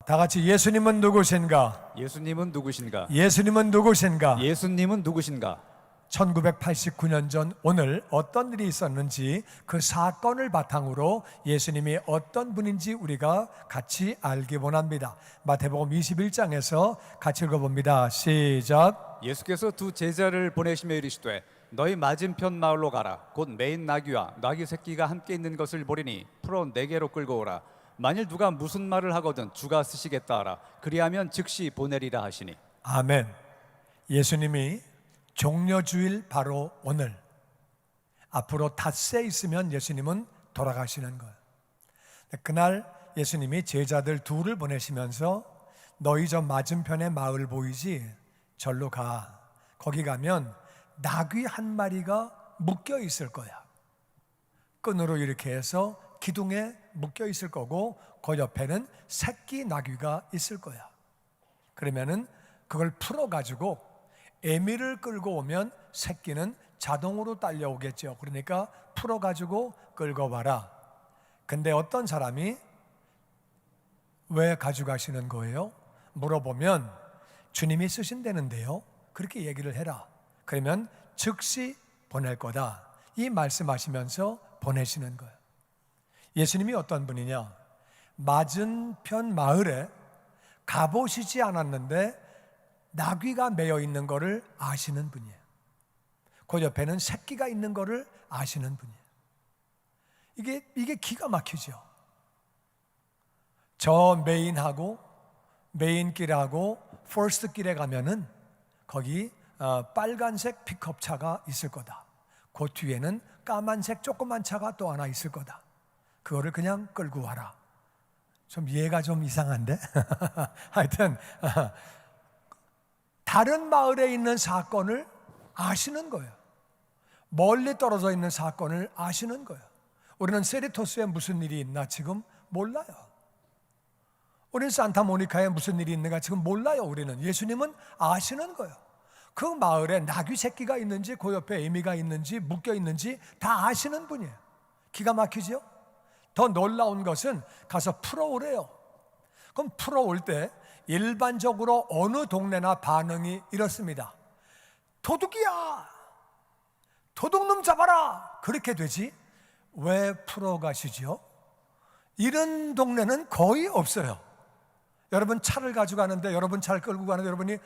다 같이 예수님은 누구신가? 예수님은 누구신가? 예수님은 누구신가? 예수님은 누구신가? 1989년 전 오늘 어떤 일이 있었는지 그 사건을 바탕으로 예수님이 어떤 분인지 우리가 같이 알기 원합니다. 마태복음 21장에서 같이 읽어봅니다. 시작. 예수께서 두 제자를 보내시며 이르시되 너희 맞은편 마을로 가라. 곧 매인 나귀와 나귀 새끼가 함께 있는 것을 보리니 풀어 내게로 끌고 오라. 만일 누가 무슨 말을 하거든 주가 쓰시겠다 하라. 그리하면 즉시 보내리라 하시니. 아멘. 예수님이 종려주일 바로 오늘, 앞으로 닷새 있으면 예수님은 돌아가시는 거예요. 그날 예수님이 제자들 둘을 보내시면서 너희 저 맞은편에 마을 보이지? 절로 가. 거기 가면 나귀 한 마리가 묶여 있을 거야. 끈으로 이렇게 해서 기둥에 묶여 있을 거고 그 옆에는 새끼 나귀가 있을 거야. 그러면은 그걸 풀어가지고 에미를 끌고 오면 새끼는 자동으로 딸려오겠죠. 그러니까 풀어가지고 끌고 와라. 근데 어떤 사람이 왜 가져가시는 거예요? 물어보면 주님이 쓰신다는데요. 그렇게 얘기를 해라. 그러면 즉시 보낼 거다. 이 말씀하시면서 보내시는 거예요. 예수님이 어떤 분이냐? 맞은편 마을에 가보시지 않았는데 나귀가 매여 있는 것을 아시는 분이에요. 그 옆에는 새끼가 있는 것을 아시는 분이에요. 이게 기가 막히죠. 저 메인길하고 퍼스트길에 가면은 거기 빨간색 픽업차가 있을 거다. 그 뒤에는 까만색 조그만 차가 또 하나 있을 거다. 그거를 그냥 끌고 와라. 좀 이해가 좀 이상한데? 하여튼 다른 마을에 있는 사건을 아시는 거예요. 멀리 떨어져 있는 사건을 아시는 거예요. 우리는 세리토스에 무슨 일이 있나 지금 몰라요. 우리는 산타모니카에 무슨 일이 있는가 지금 몰라요. 우리는 예수님은 아시는 거예요. 그 마을에 나귀 새끼가 있는지 그 옆에 애미가 있는지 묶여 있는지 다 아시는 분이에요. 기가 막히죠? 더 놀라운 것은 가서 풀어오래요. 그럼 풀어올 때 일반적으로 어느 동네나 반응이 이렇습니다. 도둑이야! 도둑놈 잡아라! 그렇게 되지 왜 풀어가시죠? 이런 동네는 거의 없어요. 여러분 차를 가져가는데 여러분 차를 끌고 가는데 여러분이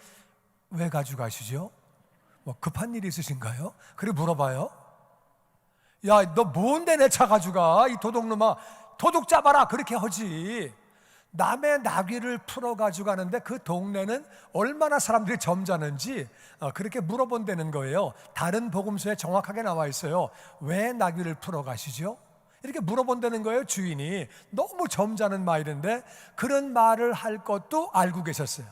왜 가져가시죠? 뭐 급한 일이 있으신가요? 그래 물어봐요. 야, 너 뭔데 내 차 가져가? 이 도둑놈아, 도둑 잡아라! 그렇게 하지. 남의 나귀를 풀어 가져가는데 그 동네는 얼마나 사람들이 점잖은지 그렇게 물어본다는 거예요. 다른 복음서에 정확하게 나와 있어요. 왜 나귀를 풀어 가시죠? 이렇게 물어본다는 거예요. 주인이 너무 점잖은 말인데 그런 말을 할 것도 알고 계셨어요.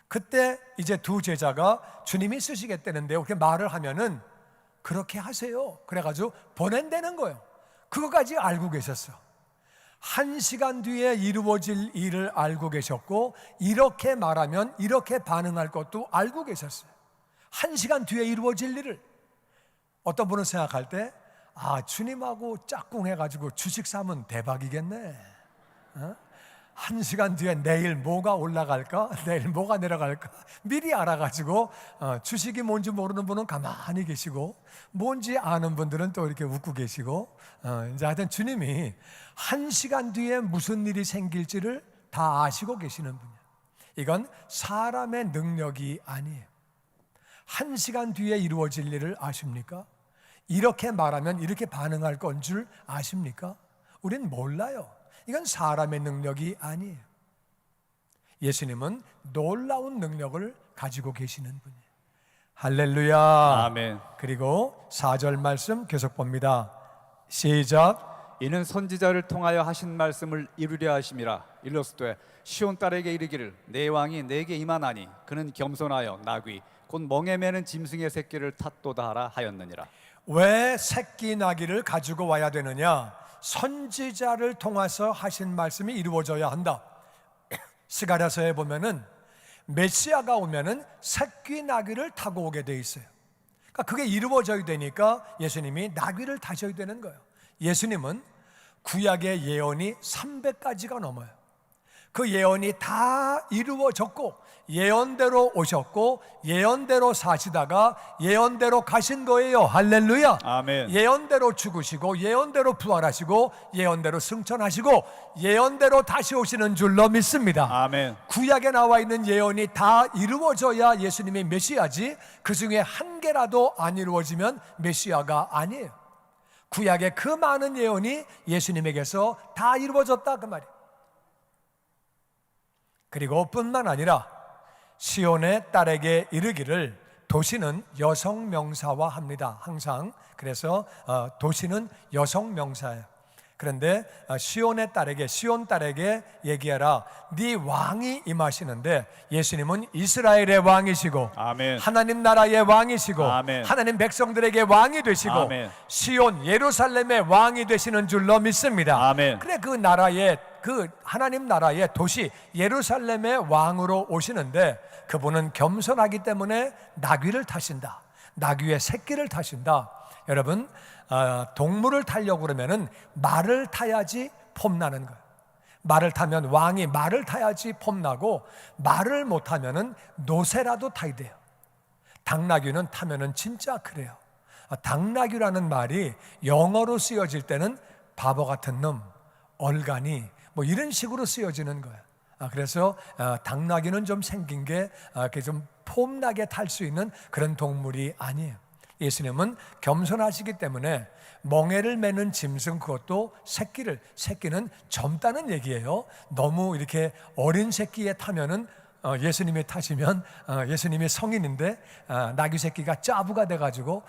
그때 이제 두 제자가 주님이 쓰시겠다는데요. 그렇게 말을 하면은 그렇게 하세요. 그래가지고 보낸다는 거예요. 그거까지 알고 계셨어요. 1시간 뒤에 이루어질 일을 알고 계셨고 이렇게 말하면 이렇게 반응할 것도 알고 계셨어요. 1시간 뒤에 이루어질 일을. 어떤 분은 생각할 때 주님하고 짝꿍해가지고 주식 사면 대박이겠네. 1시간 뒤에 내일 뭐가 올라갈까? 내일 뭐가 내려갈까? 미리 알아가지고 주식이 뭔지 모르는 분은 가만히 계시고 뭔지 아는 분들은 또 이렇게 웃고 계시고 이제 하여튼 주님이 1시간 뒤에 무슨 일이 생길지를 다 아시고 계시는 분이에요. 이건 사람의 능력이 아니에요. 1시간 뒤에 이루어질 일을 아십니까? 이렇게 말하면 이렇게 반응할 건 줄 아십니까? 우린 몰라요. 이건 사람의 능력이 아니에요. 예수님은 놀라운 능력을 가지고 계시는 분이에요. 할렐루야. 아멘. 그리고 4절 말씀 계속 봅니다. 시작. 이는 선지자를 통하여 하신 말씀을 이루려 하심이라. 일러스되 시온 딸에게 이르기를 내 왕이 내게 임하나니 그는 겸손하여 나귀 곧 멍에 매는 짐승의 새끼를 탓도다 하라 하였느니라. 왜 새끼 나귀를 가지고 와야 되느냐? 선지자를 통해서 하신 말씀이 이루어져야 한다. 스가랴서에 보면은 메시아가 오면은 새끼 나귀를 타고 오게 돼 있어요. 그러니까 그게 이루어져야 되니까 예수님이 나귀를 타셔야 되는 거예요. 예수님은 구약의 예언이 300가지가 넘어요. 그 예언이 다 이루어졌고 예언대로 오셨고 예언대로 사시다가 예언대로 가신 거예요. 할렐루야. 아멘. 예언대로 죽으시고 예언대로 부활하시고 예언대로 승천하시고 예언대로 다시 오시는 줄로 믿습니다. 아멘. 구약에 나와 있는 예언이 다 이루어져야 예수님이 메시아지, 그 중에 한 개라도 안 이루어지면 메시아가 아니에요. 구약의 그 많은 예언이 예수님에게서 다 이루어졌다 그 말이에요. 그리고 뿐만 아니라 시온의 딸에게 이르기를, 도시는 여성 명사화 합니다. 항상. 그래서 도시는 여성 명사예요. 그런데 시온 딸에게 얘기하라. 네 왕이 임하시는데, 예수님은 이스라엘의 왕이시고 아멘. 하나님 나라의 왕이시고 아멘. 하나님 백성들에게 왕이 되시고 아멘. 시온 예루살렘의 왕이 되시는 줄로 믿습니다. 아멘. 그래, 그 나라의 그 하나님 나라의 도시 예루살렘의 왕으로 오시는데, 그분은 겸손하기 때문에 나귀를 타신다. 나귀의 새끼를 타신다. 여러분, 동물을 타려고 그러면은 말을 타야지 폼나는 거예요. 말을 타면, 왕이 말을 타야지 폼나고, 말을 못 타면은 노새라도 타야 돼요. 당나귀는 타면은 진짜 그래요. 당나귀라는 말이 영어로 쓰여질 때는 바보 같은 놈, 얼간이, 뭐 이런 식으로 쓰여지는 거예요. 그래서 당나귀는 좀 생긴 게 좀 폼나게 탈 수 있는 그런 동물이 아니에요. 예수님은 겸손하시기 때문에 멍에를 매는 짐승, 그것도 새끼는 젊다는 얘기예요. 너무 이렇게 어린 새끼에 타면은, 예수님이 타시면 예수님이 성인인데 나귀 새끼가 짜부가 돼가지고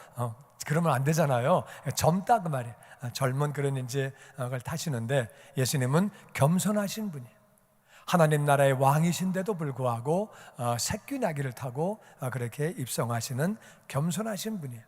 그러면 안 되잖아요. 젊다 그 말이에요. 젊은 그런 이제 걸 타시는데, 예수님은 겸손하신 분이에요. 하나님 나라의 왕이신데도 불구하고 새끼 나귀를 타고 그렇게 입성하시는 겸손하신 분이에요.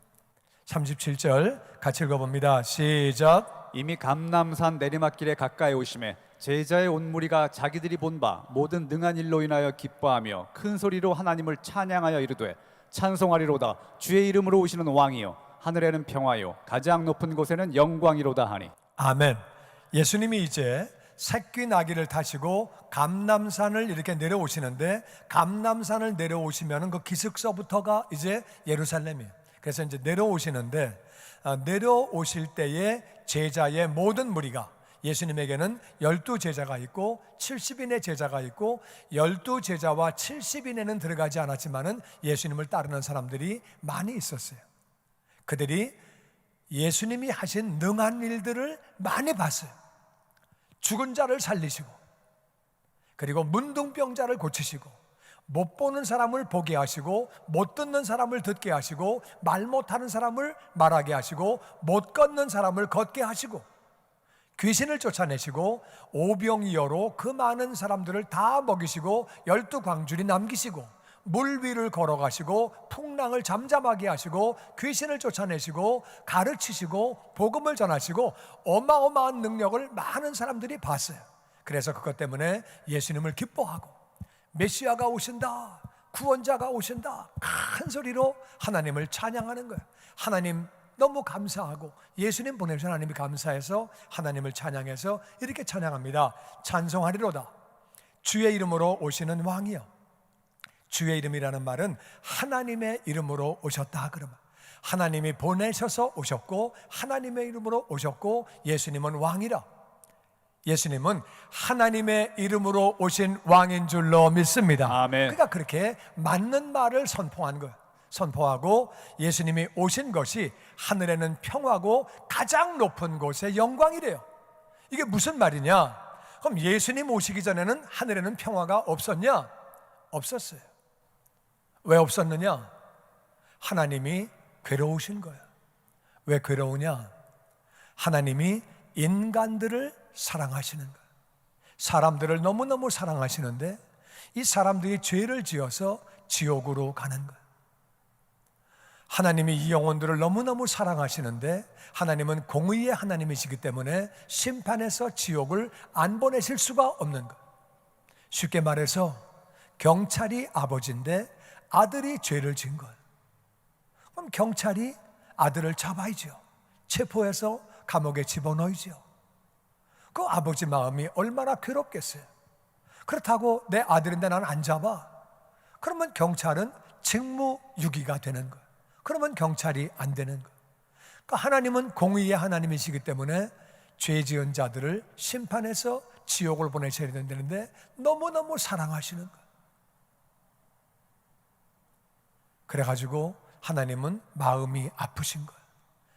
37절 같이 읽어봅니다. 시작. 이미 감람산 내리막길에 가까이 오심에 제자의 온 무리가 자기들이 본 바 모든 능한 일로 인하여 기뻐하며 큰 소리로 하나님을 찬양하여 이르되, 찬송하리로다 주의 이름으로 오시는 왕이요 하늘에는 평화요 가장 높은 곳에는 영광이로다 하니. 아멘. 예수님이 이제 새끼 나귀를 타시고 감람산을 이렇게 내려오시는데, 감람산을 내려오시면 그 기슭서부터가 이제 예루살렘이에요. 그래서 이제 내려오시는데, 내려오실 때에 제자의 모든 무리가, 예수님에게는 12제자가 있고 70인의 제자가 있고, 12제자와 70인에는 들어가지 않았지만은 예수님을 따르는 사람들이 많이 있었어요. 그들이 예수님이 하신 능한 일들을 많이 봤어요. 죽은 자를 살리시고, 그리고 문둥병자를 고치시고, 못 보는 사람을 보게 하시고, 못 듣는 사람을 듣게 하시고, 말 못하는 사람을 말하게 하시고, 못 걷는 사람을 걷게 하시고, 귀신을 쫓아내시고, 오병이어로 그 많은 사람들을 다 먹이시고, 12광줄이 남기시고, 물 위를 걸어가시고, 풍랑을 잠잠하게 하시고, 귀신을 쫓아내시고, 가르치시고, 복음을 전하시고, 어마어마한 능력을 많은 사람들이 봤어요. 그래서 그것 때문에 예수님을 기뻐하고, 메시아가 오신다, 구원자가 오신다, 큰 소리로 하나님을 찬양하는 거예요. 하나님 너무 감사하고, 예수님 보내주신 하나님이 감사해서 하나님을 찬양해서 이렇게 찬양합니다. 찬송하리로다 주의 이름으로 오시는 왕이여. 주의 이름이라는 말은 하나님의 이름으로 오셨다 그러면, 하나님이 보내셔서 오셨고 하나님의 이름으로 오셨고, 예수님은 왕이라. 예수님은 하나님의 이름으로 오신 왕인 줄로 믿습니다. 아멘. 그러니까 그렇게 맞는 말을 선포한 거예요. 선포하고, 예수님이 오신 것이 하늘에는 평화고 가장 높은 곳에 영광이래요. 이게 무슨 말이냐? 그럼 예수님 오시기 전에는 하늘에는 평화가 없었냐? 없었어요. 왜 없었느냐? 하나님이 괴로우신 거예요. 왜 괴로우냐? 하나님이 인간들을 사랑하시는 거예요. 사람들을 너무너무 사랑하시는데, 이 사람들이 죄를 지어서 지옥으로 가는 거예요. 하나님이 이 영혼들을 너무너무 사랑하시는데, 하나님은 공의의 하나님이시기 때문에 심판해서 지옥을 안 보내실 수가 없는 거예요. 쉽게 말해서 경찰이 아버지인데 아들이 죄를 지은 거예요. 그럼 경찰이 아들을 잡아야죠. 체포해서 감옥에 집어넣이죠. 그 아버지 마음이 얼마나 괴롭겠어요. 그렇다고 내 아들인데 나는 안 잡아. 그러면 경찰은 직무유기가 되는 거예요. 그러면 경찰이 안 되는 거예요. 그러니까 하나님은 공의의 하나님이시기 때문에 죄 지은 자들을 심판해서 지옥을 보내셔야 되는데 너무너무 사랑하시는 거예요. 그래가지고 하나님은 마음이 아프신 거예요.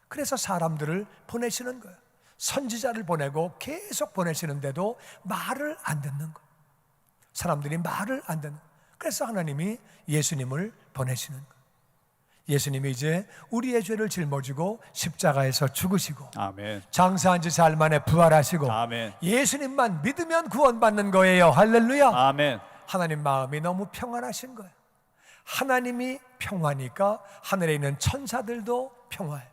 그래서 사람들을 보내시는 거예요. 선지자를 보내고 계속 보내시는데도 말을 안 듣는 거예요. 사람들이 말을 안 듣는 거예요. 그래서 하나님이 예수님을 보내시는 거예요. 예수님이 이제 우리의 죄를 짊어지고 십자가에서 죽으시고 아멘. 장사한 지 사흘 만에 부활하시고 아멘. 예수님만 믿으면 구원받는 거예요. 할렐루야. 아멘. 하나님 마음이 너무 평안하신 거예요. 하나님이 평화니까 하늘에 있는 천사들도 평화해요.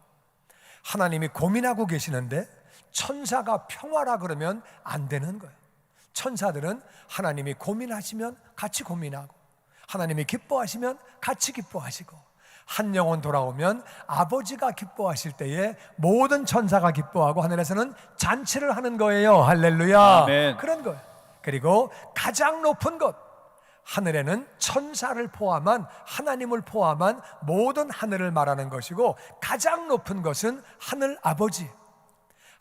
하나님이 고민하고 계시는데 천사가 평화라 그러면 안 되는 거예요. 천사들은 하나님이 고민하시면 같이 고민하고 하나님이 기뻐하시면 같이 기뻐하시고 한 영혼 돌아오면 아버지가 기뻐하실 때에 모든 천사가 기뻐하고 하늘에서는 잔치를 하는 거예요. 할렐루야. 아멘. 그런 거예요. 그리고 가장 높은 것, 하늘에는 천사를 포함한 하나님을 포함한 모든 하늘을 말하는 것이고 가장 높은 것은 하늘 아버지.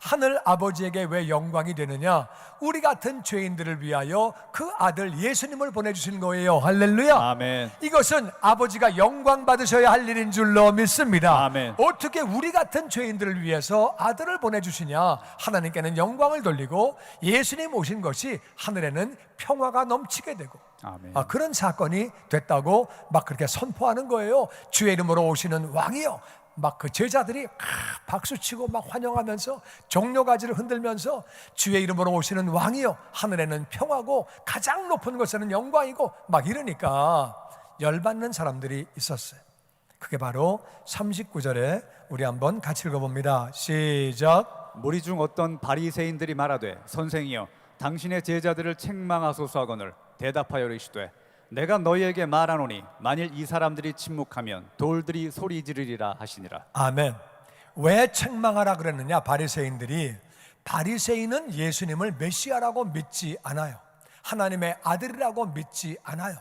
하늘 아버지에게 왜 영광이 되느냐? 우리 같은 죄인들을 위하여 그 아들 예수님을 보내주신 거예요. 할렐루야. 아멘. 이것은 아버지가 영광 받으셔야 할 일인 줄로 믿습니다. 아멘. 어떻게 우리 같은 죄인들을 위해서 아들을 보내주시냐? 하나님께는 영광을 돌리고 예수님 오신 것이 하늘에는 평화가 넘치게 되고 아멘. 그런 사건이 됐다고 막 그렇게 선포하는 거예요. 주의 이름으로 오시는 왕이요. 막 그 제자들이 박수치고 막 환영하면서 종려가지를 흔들면서 주의 이름으로 오시는 왕이요 하늘에는 평화고 가장 높은 곳에는 영광이고 막 이러니까 열받는 사람들이 있었어요. 그게 바로 39절에 우리 한번 같이 읽어봅니다. 시작. 무리 중 어떤 바리새인들이 말하되 선생이여 당신의 제자들을 책망하소서 하거늘 대답하여 이르시되 내가 너희에게 말하노니 만일 이 사람들이 침묵하면 돌들이 소리 지르리라 하시니라. 아멘. 왜 책망하라 그랬느냐? 바리새인은 예수님을 메시아라고 믿지 않아요. 하나님의 아들이라고 믿지 않아요.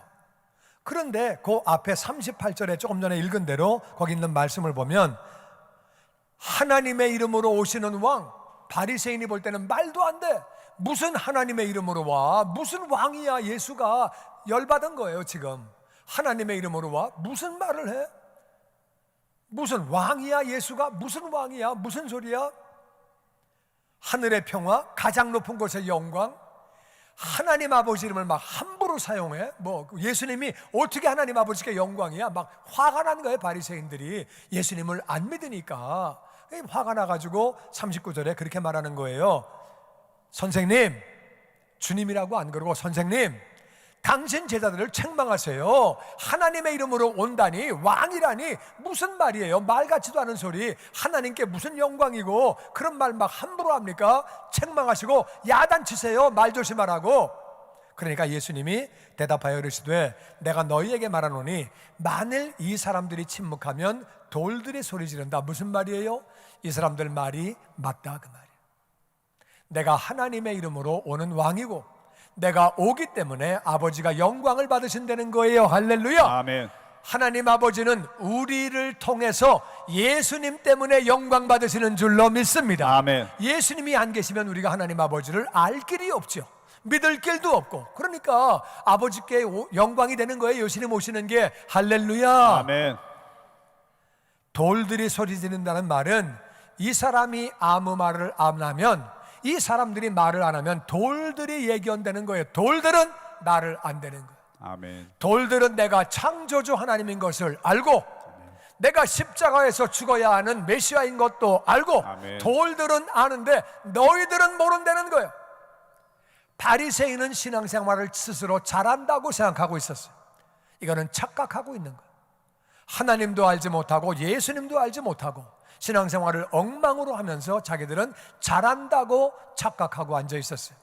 그런데 그 앞에 38절에 조금 전에 읽은 대로 거기 있는 말씀을 보면 하나님의 이름으로 오시는 왕, 바리새인이 볼 때는 말도 안 돼. 무슨 하나님의 이름으로 와? 무슨 왕이야? 예수가 열받은 거예요. 지금 하나님의 이름으로 와? 무슨 말을 해? 무슨 왕이야? 예수가 무슨 왕이야? 무슨 소리야? 하늘의 평화, 가장 높은 곳의 영광, 하나님 아버지 이름을 막 함부로 사용해? 뭐 예수님이 어떻게 하나님 아버지께 영광이야? 막 화가 난 거예요. 바리새인들이 예수님을 안 믿으니까 화가 나가지고 39절에 그렇게 말하는 거예요. 선생님, 주님이라고 안 그러고 선생님, 당신 제자들을 책망하세요. 하나님의 이름으로 온다니, 왕이라니 무슨 말이에요? 말 같지도 않은 소리. 하나님께 무슨 영광이고 그런 말 막 함부로 합니까? 책망하시고 야단치세요. 말 조심하라고. 그러니까 예수님이 대답하여 이르시되 내가 너희에게 말하노니 만일 이 사람들이 침묵하면 돌들이 소리 지른다. 무슨 말이에요? 이 사람들 말이 맞다 그 말이에요. 내가 하나님의 이름으로 오는 왕이고 내가 오기 때문에 아버지가 영광을 받으신다는 거예요. 할렐루야. 아멘. 하나님 아버지는 우리를 통해서 예수님 때문에 영광 받으시는 줄로 믿습니다. 아멘. 예수님이 안 계시면 우리가 하나님 아버지를 알 길이 없죠. 믿을 길도 없고. 그러니까 아버지께 영광이 되는 거예요. 예수님 오시는 게. 할렐루야. 아멘. 돌들이 소리 지른다는 말은 이 사람이 아무 말을 안 하면, 이 사람들이 말을 안 하면 돌들이 예견되는 거예요. 돌들은 말을 안 되는 거예요. 아멘. 돌들은 내가 창조주 하나님인 것을 알고 내가 십자가에서 죽어야 하는 메시아인 것도 알고 아멘. 돌들은 아는데 너희들은 모른다는 거예요. 바리새인은 신앙생활을 스스로 잘한다고 생각하고 있었어요. 이거는 착각하고 있는 거예요. 하나님도 알지 못하고 예수님도 알지 못하고 신앙생활을 엉망으로 하면서 자기들은 잘한다고 착각하고 앉아 있었어요.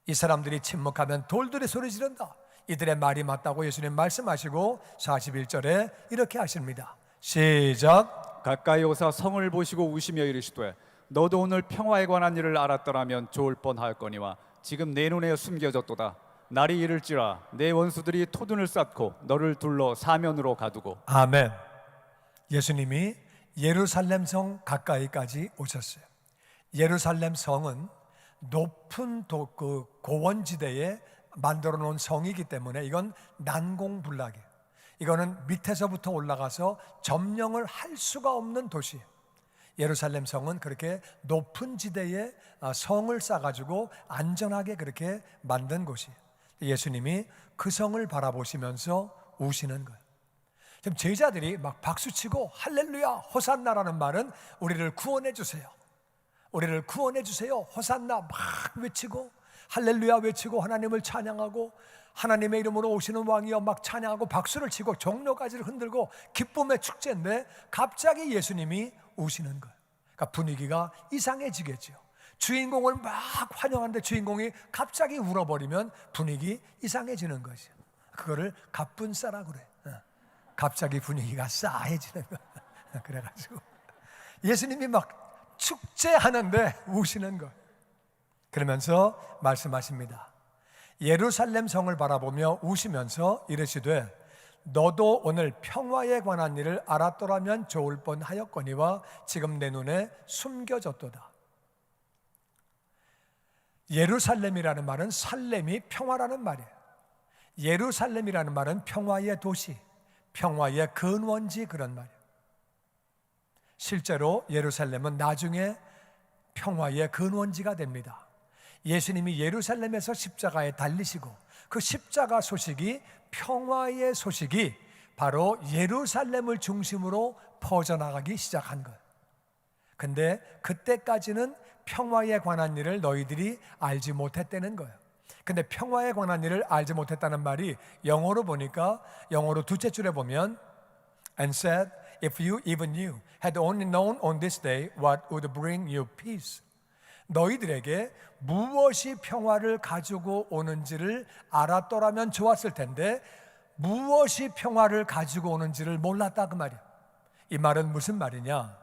이 사람들이 침묵하면 돌들이 소리 지른다. 이들의 말이 맞다고 예수님 말씀하시고 41절에 이렇게 하십니다. 시작. 가까이 오사 성을 보시고 우시며 이르시되 너도 오늘 평화에 관한 일을 알았더라면 좋을 뻔하였거니와 지금 내 눈에 숨겨졌도다. 날이 이를지라 내 원수들이 토둔을 쌓고 너를 둘러 사면으로 가두고. 아멘. 예수님이 예루살렘 성 가까이까지 오셨어요. 예루살렘 성은 높은 그 고원지대에 만들어 놓은 성이기 때문에 이건 난공불락이에요. 이거는 밑에서부터 올라가서 점령을 할 수가 없는 도시예요. 예루살렘 성은 그렇게 높은 지대에 성을 쌓아가지고 안전하게 그렇게 만든 곳이에요. 예수님이 그 성을 바라보시면서 우시는 거예요. 지금 제자들이 막 박수치고 할렐루야 호산나라는 말은 우리를 구원해 주세요, 우리를 구원해 주세요, 호산나 막 외치고 할렐루야 외치고 하나님을 찬양하고 하나님의 이름으로 오시는 왕이여 막 찬양하고 박수를 치고 종려가지를 흔들고 기쁨의 축제인데 갑자기 예수님이 우시는 거예요. 그러니까 분위기가 이상해지겠죠. 주인공을 막 환영하는데 주인공이 갑자기 울어버리면 분위기 이상해지는 거죠. 그거를 갑분싸라고 그래. 갑자기 분위기가 싸해지는 거예요. 그래가지고 예수님이 막 축제하는데 우시는 거예요. 그러면서 말씀하십니다. 예루살렘 성을 바라보며 우시면서 이르시되 너도 오늘 평화에 관한 일을 알았더라면 좋을 뻔하였거니와 지금 내 눈에 숨겨졌도다. 예루살렘이라는 말은 살렘이 평화라는 말이에요. 예루살렘이라는 말은 평화의 도시, 평화의 근원지 그런 말이에요. 실제로 예루살렘은 나중에 평화의 근원지가 됩니다. 예수님이 예루살렘에서 십자가에 달리시고 그 십자가 소식이 평화의 소식이 바로 예루살렘을 중심으로 퍼져나가기 시작한 거예요. 근데 그때까지는 평화에 관한 일을 너희들이 알지 못했다는 거예요. 근데 평화에 관한 일을 알지 못했다는 말이 영어로 보니까 영어로 둘째 줄에 보면 And said, if you even knew, had only known on this day what would bring you peace. 너희들에게 무엇이 평화를 가지고 오는지를 알았더라면 좋았을 텐데 무엇이 평화를 가지고 오는지를 몰랐다 그 말이야. 이 말은 무슨 말이냐?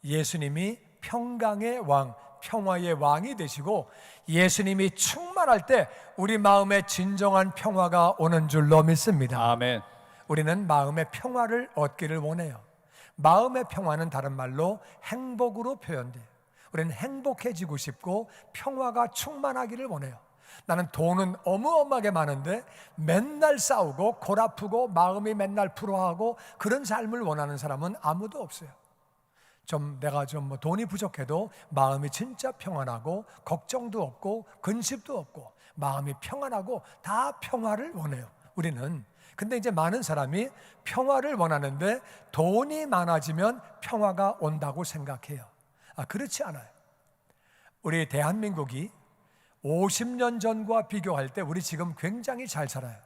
예수님이 평강의 왕, 평화의 왕이 되시고 예수님이 충만할 때 우리 마음에 진정한 평화가 오는 줄로 믿습니다. 아멘. 우리는 마음의 평화를 얻기를 원해요. 마음의 평화는 다른 말로 행복으로 표현돼요. 우리는 행복해지고 싶고 평화가 충만하기를 원해요. 나는 돈은 어마어마하게 많은데 맨날 싸우고 골 아프고 마음이 맨날 불화하고 그런 삶을 원하는 사람은 아무도 없어요. 내가 돈이 부족해도 마음이 진짜 평안하고 걱정도 없고 근심도 없고 마음이 평안하고 다 평화를 원해요. 우리는. 근데 이제 많은 사람이 평화를 원하는데 돈이 많아지면 평화가 온다고 생각해요. 그렇지 않아요. 우리 대한민국이 50년 전과 비교할 때 우리 지금 굉장히 잘 살아요.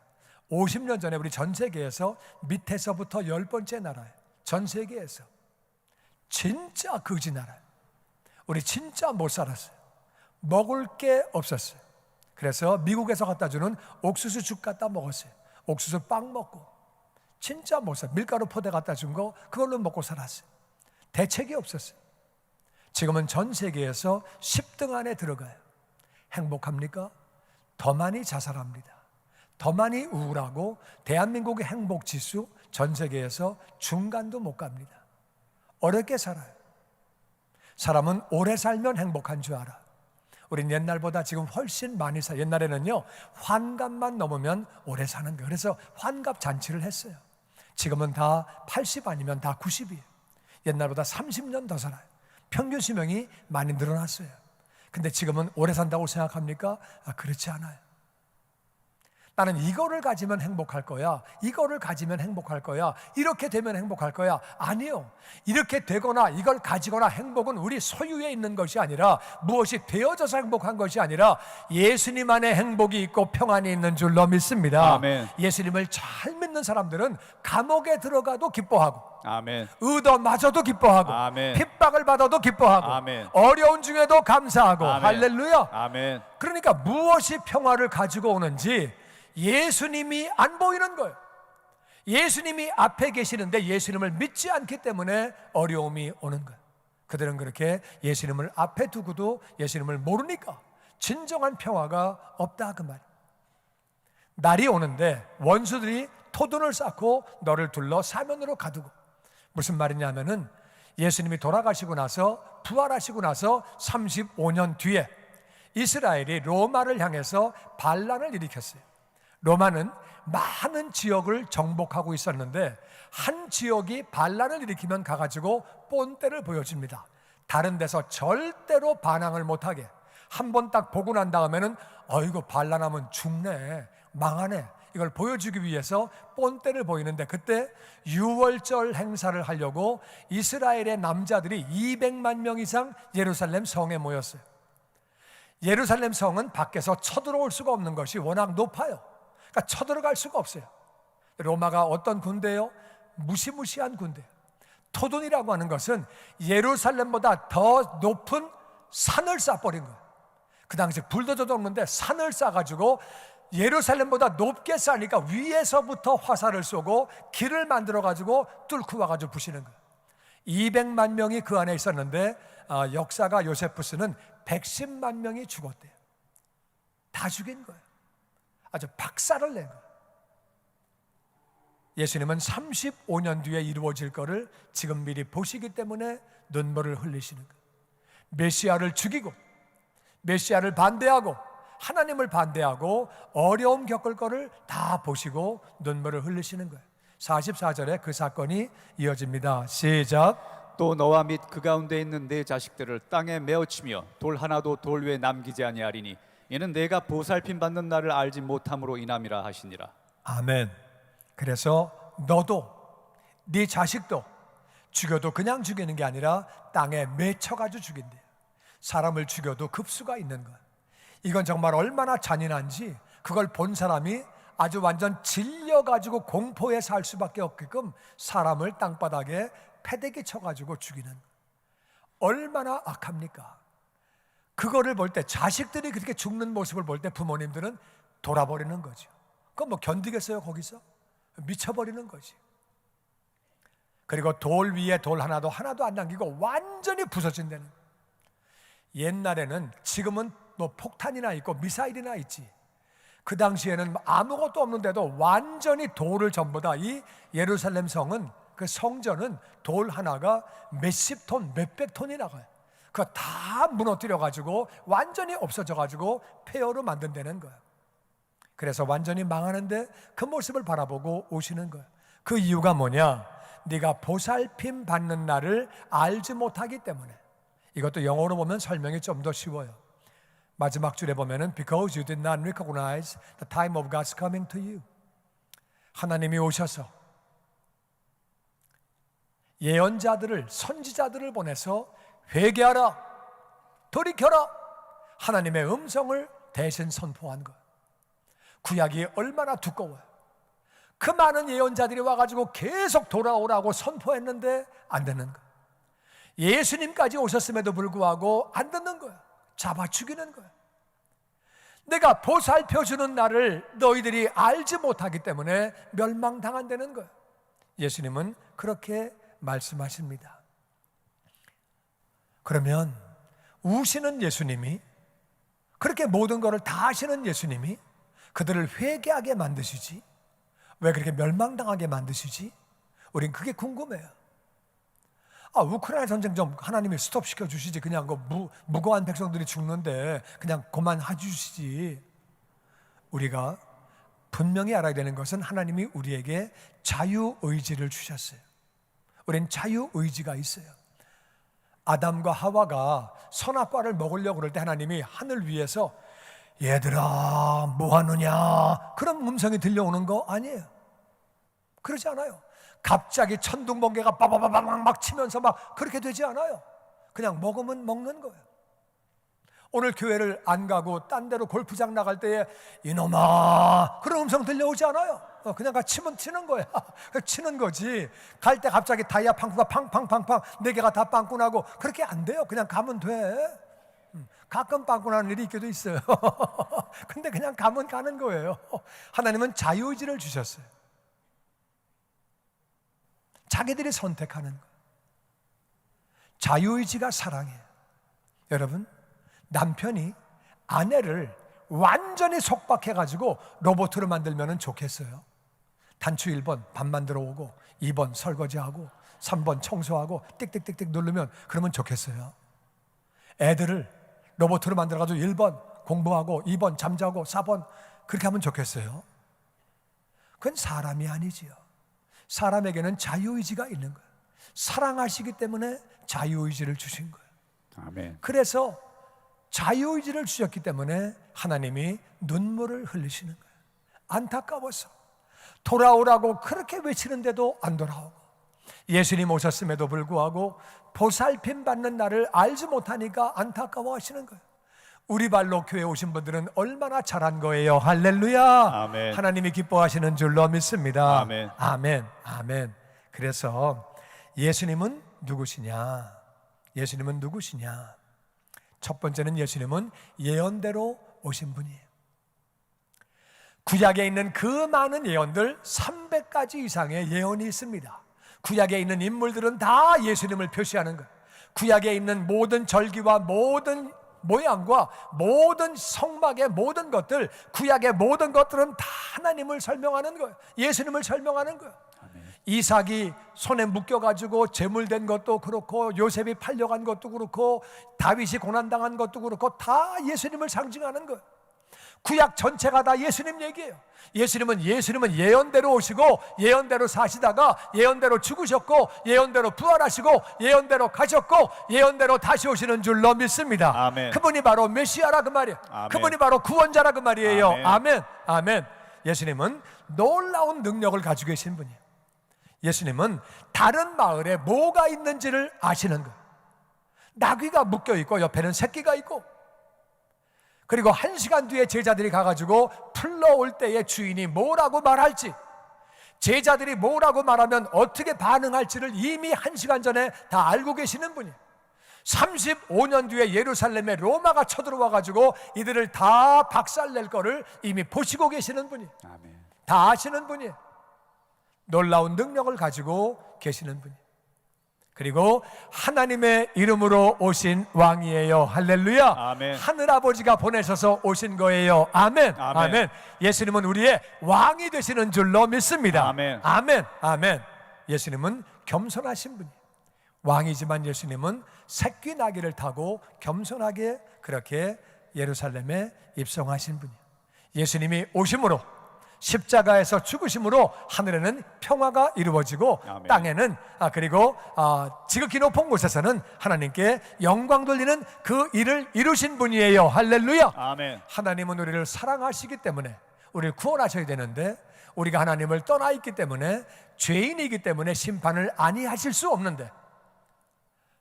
50년 전에 우리 전 세계에서 밑에서부터 10번째 나라예요. 전 세계에서. 진짜 거지 나라예요. 우리 진짜 못 살았어요. 먹을 게 없었어요. 그래서 미국에서 갖다 주는 옥수수죽 갖다 먹었어요. 옥수수 빵 먹고. 진짜 못 살았어요. 밀가루 포대 갖다 준 거 그걸로 먹고 살았어요. 대책이 없었어요. 지금은 전 세계에서 10등 안에 들어가요. 행복합니까? 더 많이 자살합니다. 더 많이 우울하고 대한민국의 행복지수 전 세계에서 중간도 못 갑니다. 어렵게 살아요. 사람은 오래 살면 행복한 줄 알아. 우린 옛날보다 지금 훨씬 많이 살아요. 옛날에는요 환갑만 넘으면 오래 사는 거예요. 그래서 환갑 잔치를 했어요. 지금은 다 80 아니면 다 90이에요. 옛날보다 30년 더 살아요. 평균 수명이 많이 늘어났어요. 근데 지금은 오래 산다고 생각합니까? 그렇지 않아요. 나는 이거를 가지면 행복할 거야. 이거를 가지면 행복할 거야. 이렇게 되면 행복할 거야. 아니요. 이렇게 되거나 이걸 가지거나 행복은 우리 소유에 있는 것이 아니라 무엇이 되어져서 행복한 것이 아니라 예수님 안에 행복이 있고 평안이 있는 줄로 믿습니다. 아멘. 예수님을 잘 믿는 사람들은 감옥에 들어가도 기뻐하고 아멘. 의도마저도 기뻐하고 아멘. 핍박을 받아도 기뻐하고 아멘. 어려운 중에도 감사하고 아멘. 할렐루야. 아멘. 그러니까 무엇이 평화를 가지고 오는지 예수님이 안 보이는 거예요. 예수님이 앞에 계시는데 예수님을 믿지 않기 때문에 어려움이 오는 거예요. 그들은 그렇게 예수님을 앞에 두고도 예수님을 모르니까 진정한 평화가 없다 그 말이에요. 날이 오는데 원수들이 토둔을 쌓고 너를 둘러 사면으로 가두고. 무슨 말이냐면은 예수님이 돌아가시고 나서 부활하시고 나서 35년 뒤에 이스라엘이 로마를 향해서 반란을 일으켰어요. 로마는 많은 지역을 정복하고 있었는데 한 지역이 반란을 일으키면 가가지고 본때를 보여줍니다. 다른 데서 절대로 반항을 못하게. 한 번 딱 보고 난 다음에는 어이구 반란하면 죽네, 망하네, 이걸 보여주기 위해서 본때를 보이는데, 그때 유월절 행사를 하려고 이스라엘의 남자들이 200만 명 이상 예루살렘 성에 모였어요. 예루살렘 성은 밖에서 쳐들어올 수가 없는 것이 워낙 높아요. 그러니까 쳐들어갈 수가 없어요. 로마가 어떤 군대예요? 무시무시한 군대예요. 토둔이라고 하는 것은 예루살렘보다 더 높은 산을 쌓아버린 거예요. 그 당시 불도저도 없는데 산을 쌓아가지고 예루살렘보다 높게 쌓으니까 위에서부터 화살을 쏘고 길을 만들어가지고 뚫고 와가지고 부시는 거예요. 200만 명이 그 안에 있었는데 역사가 요세푸스는 110만 명이 죽었대요. 다 죽인 거예요. 아주 박살을 낸 거예요. 예수님은 35년 뒤에 이루어질 것을 지금 미리 보시기 때문에 눈물을 흘리시는 거예요. 메시아를 죽이고 메시아를 반대하고 하나님을 반대하고 어려움 겪을 것을 다 보시고 눈물을 흘리시는 거예요. 44절에 그 사건이 이어집니다. 시작. 또 너와 및 그 가운데 있는 네 자식들을 땅에 메어치며 돌 하나도 돌 위에 남기지 아니하리니 이는 내가 보살핌 받는 날을 알지 못함으로 인함이라 하시니라. 아멘. 그래서 너도 네 자식도 죽여도 그냥 죽이는 게 아니라 땅에 맺혀가지고 죽인대요. 사람을 죽여도 급수가 있는 거예요. 이건 정말 얼마나 잔인한지 그걸 본 사람이 아주 완전 질려가지고 공포에 살 수밖에 없게끔 사람을 땅바닥에 패대기 쳐가지고 죽이는 거예요. 얼마나 악합니까? 그거를 볼 때, 자식들이 그렇게 죽는 모습을 볼 때 부모님들은 돌아버리는 거죠. 그건 뭐 견디겠어요? 거기서 미쳐버리는 거지. 그리고 돌 위에 돌 하나도 안 남기고 완전히 부서진다는 거예요. 옛날에는, 지금은 뭐 폭탄이나 있고 미사일이나 있지, 그 당시에는 아무것도 없는데도 완전히 돌을 전부 다, 이 예루살렘 성은, 그 성전은 돌 하나가 몇십 톤, 몇백 톤이 나가요. 그거 다 무너뜨려 가지고 완전히 없어져 가지고 폐허로 만든다는 거예요. 그래서 완전히 망하는데 그 모습을 바라보고 오시는 거예요. 그 이유가 뭐냐? 네가 보살핌 받는 날을 알지 못하기 때문에. 이것도 영어로 보면 설명이 좀 더 쉬워요. 마지막 줄에 보면은 Because you did not recognize the time of God's coming to you. 하나님이 오셔서 예언자들을, 선지자들을 보내서 회개하라, 돌이켜라, 하나님의 음성을 대신 선포한 것. 구약이 얼마나 두꺼워요. 그 많은 예언자들이 와가지고 계속 돌아오라고 선포했는데 안 되는 거예요. 예수님까지 오셨음에도 불구하고 안 듣는 거예요. 잡아 죽이는 거예요. 내가 보살펴주는 날을 너희들이 알지 못하기 때문에 멸망당한다는 거예요. 예수님은 그렇게 말씀하십니다. 그러면 우시는 예수님이, 그렇게 모든 것을 다 하시는 예수님이 그들을 회개하게 만드시지 왜 그렇게 멸망당하게 만드시지? 우린 그게 궁금해요. 우크라이나 전쟁 좀 하나님이 스톱시켜 주시지, 그냥 그 무고한 백성들이 죽는데 그냥 그만해 주시지. 우리가 분명히 알아야 되는 것은 하나님이 우리에게 자유의지를 주셨어요. 우린 자유의지가 있어요. 아담과 하와가 선악과를 먹으려고 그럴 때 하나님이 하늘 위에서 얘들아 뭐하느냐, 그런 음성이 들려오는 거 아니에요. 그러지 않아요. 갑자기 천둥번개가 빠바바바박 막 치면서 막 그렇게 되지 않아요. 그냥 먹으면 먹는 거예요. 오늘 교회를 안 가고 딴 데로 골프장 나갈 때에 이놈아 그런 음성 들려오지 않아요. 그냥 치면 치는 거야. 치는 거지. 갈 때 갑자기 다이아 팡크가 팡팡팡팡 4개가 다 빵꾸 나고 그렇게 안 돼요. 그냥 가면 돼. 가끔 빵꾸 나는 일이 있기도 있어요. 근데 그냥 가면 가는 거예요. 하나님은 자유의지를 주셨어요. 자기들이 선택하는 거예요. 자유의지가 사랑이에요. 여러분, 남편이 아내를 완전히 속박해가지고 로봇으로 만들면 좋겠어요? 단추 1번 밥 만들어 오고 2번 설거지하고 3번 청소하고 띡띡띡띡 누르면 그러면 좋겠어요? 애들을 로봇으로 만들어가지고 1번 공부하고 2번 잠자고 4번 그렇게 하면 좋겠어요? 그건 사람이 아니지요. 사람에게는 자유의지가 있는 거예요. 사랑하시기 때문에 자유의지를 주신 거예요. 아멘. 그래서 자유의지를 주셨기 때문에 하나님이 눈물을 흘리시는 거예요. 안타까워서 돌아오라고 그렇게 외치는데도 안 돌아오고, 예수님 오셨음에도 불구하고 보살핌 받는 나를 알지 못하니까 안타까워하시는 거예요. 우리 발로 교회 오신 분들은 얼마나 잘한 거예요. 할렐루야. 아멘. 하나님이 기뻐하시는 줄로 믿습니다. 아멘. 아멘. 아멘. 그래서 예수님은 누구시냐? 예수님은 누구시냐? 첫 번째는 예수님은 예언대로 오신 분이에요. 구약에 있는 그 많은 예언들 300가지 이상의 예언이 있습니다. 구약에 있는 인물들은 다 예수님을 표시하는 거예요. 구약에 있는 모든 절기와 모든 모양과 모든 성막의 모든 것들, 구약의 모든 것들은 다 하나님을 설명하는 거예요. 예수님을 설명하는 거예요. 이삭이 손에 묶여가지고 제물된 것도 그렇고, 요셉이 팔려간 것도 그렇고, 다윗이 고난당한 것도 그렇고, 다 예수님을 상징하는 거예요. 구약 전체가 다 예수님 얘기예요. 예수님은 예언대로 오시고, 예언대로 사시다가 예언대로 죽으셨고, 예언대로 부활하시고, 예언대로 가셨고, 예언대로 다시 오시는 줄로 믿습니다. 아멘. 그분이 바로 메시아라 그 말이에요. 아멘. 그분이 바로 구원자라 그 말이에요. 아멘. 아멘. 아멘. 예수님은 놀라운 능력을 가지고 계신 분이에요. 예수님은 다른 마을에 뭐가 있는지를 아시는 거예요. 나귀가 묶여 있고 옆에는 새끼가 있고, 그리고 1시간 뒤에 제자들이 가가지고 풀러올 때에 주인이 뭐라고 말할지, 제자들이 뭐라고 말하면 어떻게 반응할지를 이미 1시간 전에 다 알고 계시는 분이에요. 35년 뒤에 예루살렘에 로마가 쳐들어와가지고 이들을 다 박살낼 거를 이미 보시고 계시는 분이에요. 아멘. 다 아시는 분이에요. 놀라운 능력을 가지고 계시는 분이에요. 그리고 하나님의 이름으로 오신 왕이에요. 할렐루야. 아멘. 하늘아버지가 보내셔서 오신 거예요. 아멘. 아멘. 아멘. 예수님은 우리의 왕이 되시는 줄로 믿습니다. 아멘. 아멘. 아멘. 예수님은 겸손하신 분이에요. 왕이지만 예수님은 새끼 나귀를 타고 겸손하게 그렇게 예루살렘에 입성하신 분이에요. 예수님이 오심으로, 십자가에서 죽으심으로 하늘에는 평화가 이루어지고, 아멘. 땅에는 그리고 지극히 높은 곳에서는 하나님께 영광 돌리는 그 일을 이루신 분이에요. 할렐루야. 아멘. 하나님은 우리를 사랑하시기 때문에 우리를 구원하셔야 되는데, 우리가 하나님을 떠나 있기 때문에, 죄인이기 때문에 심판을 아니하실 수 없는데,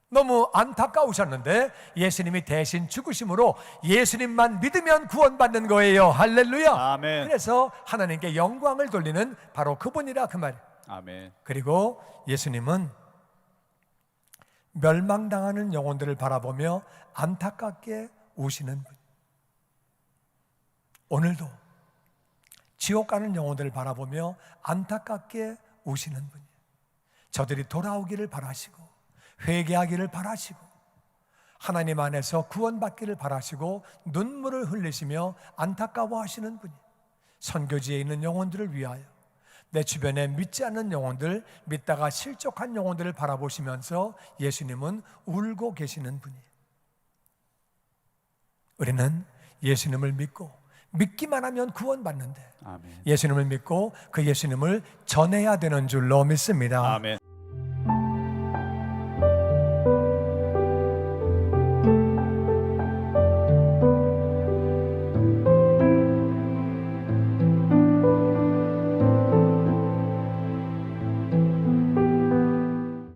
너무 안타까우셨는데 예수님이 대신 죽으심으로 예수님만 믿으면 구원받는 거예요. 할렐루야. 아멘. 그래서 하나님께 영광을 돌리는 바로 그분이라 그 말이에요. 아멘. 그리고 예수님은 멸망당하는 영혼들을 바라보며 안타깝게 우시는 분. 오늘도 지옥 가는 영혼들을 바라보며 안타깝게 우시는 분이에요. 저들이 돌아오기를 바라시고, 회개하기를 바라시고, 하나님 안에서 구원받기를 바라시고 눈물을 흘리시며 안타까워하시는 분이, 선교지에 있는 영혼들을 위하여, 내 주변에 믿지 않는 영혼들, 믿다가 실족한 영혼들을 바라보시면서 예수님은 울고 계시는 분이에요. 우리는 예수님을 믿고 믿기만 하면 구원받는데, 아멘. 예수님을 믿고 그 예수님을 전해야 되는 줄로 믿습니다. 아멘.